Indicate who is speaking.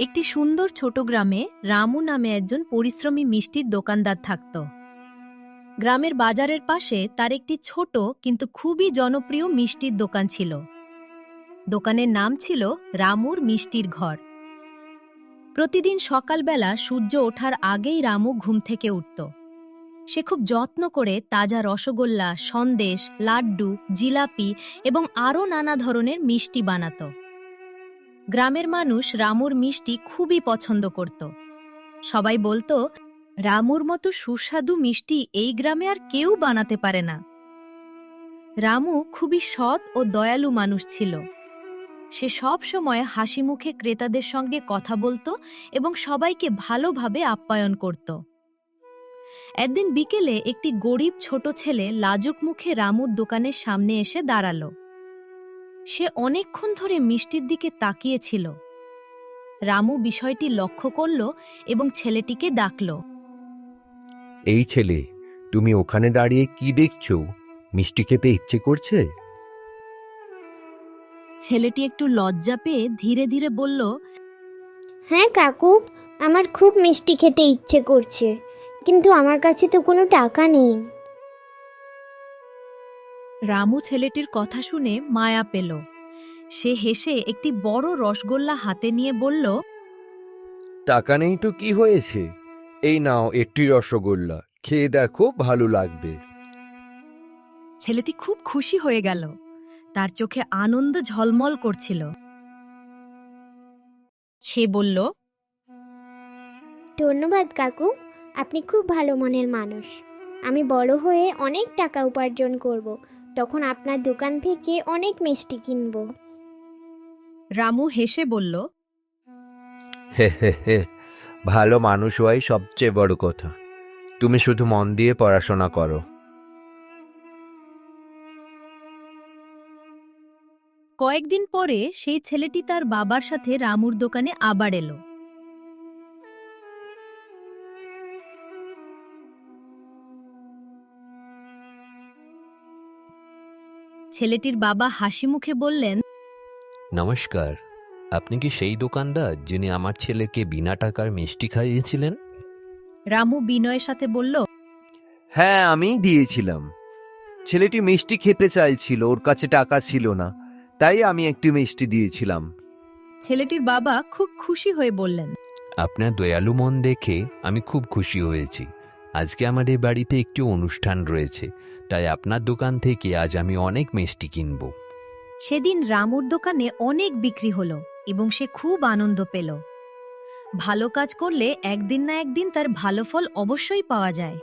Speaker 1: একটি সুন্দর ছোট গ্রামে রামু নামে একজন পরিশ্রমী মিষ্টির দোকানদার থাকত। গ্রামের বাজারের পাশে তার একটি ছোট কিন্তু খুবই জনপ্রিয় মিষ্টির দোকান ছিল। দোকানের নাম ছিল রামুর মিষ্টির ঘর। প্রতিদিন সকালবেলা সূর্য ওঠার আগেই রামু ঘুম থেকে উঠত। সে খুব যত্ন করে তাজা রসগোল্লা, সন্দেশ, লাড্ডু, জিলাপি এবং আরও নানা ধরনের মিষ্টি বানাত। গ্রামের মানুষ রামুর মিষ্টি খুবই পছন্দ করত। সবাই বলতো, রামুর মতো সুস্বাদু মিষ্টি এই গ্রামে আর কেউ বানাতে পারে না। রামু খুবই সৎ ও দয়ালু মানুষ ছিল। সে সব সময় হাসি মুখে ক্রেতাদের সঙ্গে কথা বলতো এবং সবাইকে ভালোভাবে আপ্যায়ন করত। একদিন বিকেলে একটি গরিব ছোট ছেলে লাজুক মুখে রামুর দোকানের সামনে এসে দাঁড়ালো। সে অনেকক্ষণ ধরে মিষ্টির দিকে তাকিয়েছিল। রামু বিষয়টি লক্ষ্য করল এবং ছেলেটিকে ডাকল।
Speaker 2: এই ছেলে, তুমি ওখানে দাঁড়িয়ে কি দেখছো? মিষ্টি খেতে ইচ্ছে করছে?
Speaker 1: ছেলেটি একটু লজ্জা পেয়ে ধীরে ধীরে বলল,
Speaker 3: হ্যাঁ কাকু, আমার খুব মিষ্টি খেতে ইচ্ছে করছে, কিন্তু আমার কাছে তো কোনো টাকা নেই।
Speaker 1: রামু ছেলেটির কথা শুনে মায়া পেল। সে হেসে একটি বড় রসগোল্লা হাতে নিয়ে বলল,
Speaker 2: টাকা নেই তো কি হয়েছে, এই নাও একটি রসগোল্লা, খেয়ে দেখো, ভালো লাগবে।
Speaker 1: ছেলেটি খুব খুশি হয়ে গেল। তার চোখে আনন্দ ঝলমল করছিল। সে বলল,
Speaker 3: ধন্যবাদ কাকু, আপনি খুব ভালো মনের মানুষ। আমি বড় হয়ে অনেক টাকা উপার্জন করব, তখন আপনার দোকান থেকে অনেক মিষ্টি কিনব।
Speaker 1: রামু হেসে বলল,
Speaker 2: হে হে হে, ভালো মানুষ হওয়াই সবচেয়ে বড় কথা। তুমি শুধু মন দিয়ে পড়াশোনা করো।
Speaker 1: কয়েকদিন পরে সেই ছেলেটি তার বাবার সাথে রামুর দোকানে আবার এলো। ছেলেটির বাবা হাসি মুখে বললেন,
Speaker 4: নমস্কার, আপনি কি সেই দোকানদার যিনি আমার ছেলেকে বিনা টাকার মিষ্টি খাইয়েছিলেন?
Speaker 1: রামু বিনয়ের সাথে বলল,
Speaker 2: হ্যাঁ, আমিই দিয়েছিলাম। ছেলেটি মিষ্টি খেতে চাইছিল, ওর কাছে টাকা ছিল না, তাই আমি একটু মিষ্টি দিয়েছিলাম।
Speaker 1: ছেলেটির বাবা খুব খুশি হয়ে বললেন,
Speaker 4: আপনার দয়ালু মন দেখে আমি খুব খুশি হয়েছি। আজকে আমাদের বাড়িতে একটি অনুষ্ঠান রয়েছে, তাই আপনার দোকান থেকে আজ আমি অনেক মিষ্টি কিনব।
Speaker 1: সেদিন রামুর দোকানে অনেক বিক্রি হলো এবং সে খুব আনন্দ পেল। ভালো কাজ করলে একদিন না একদিন তার ভালো ফল অবশ্যই পাওয়া যায়।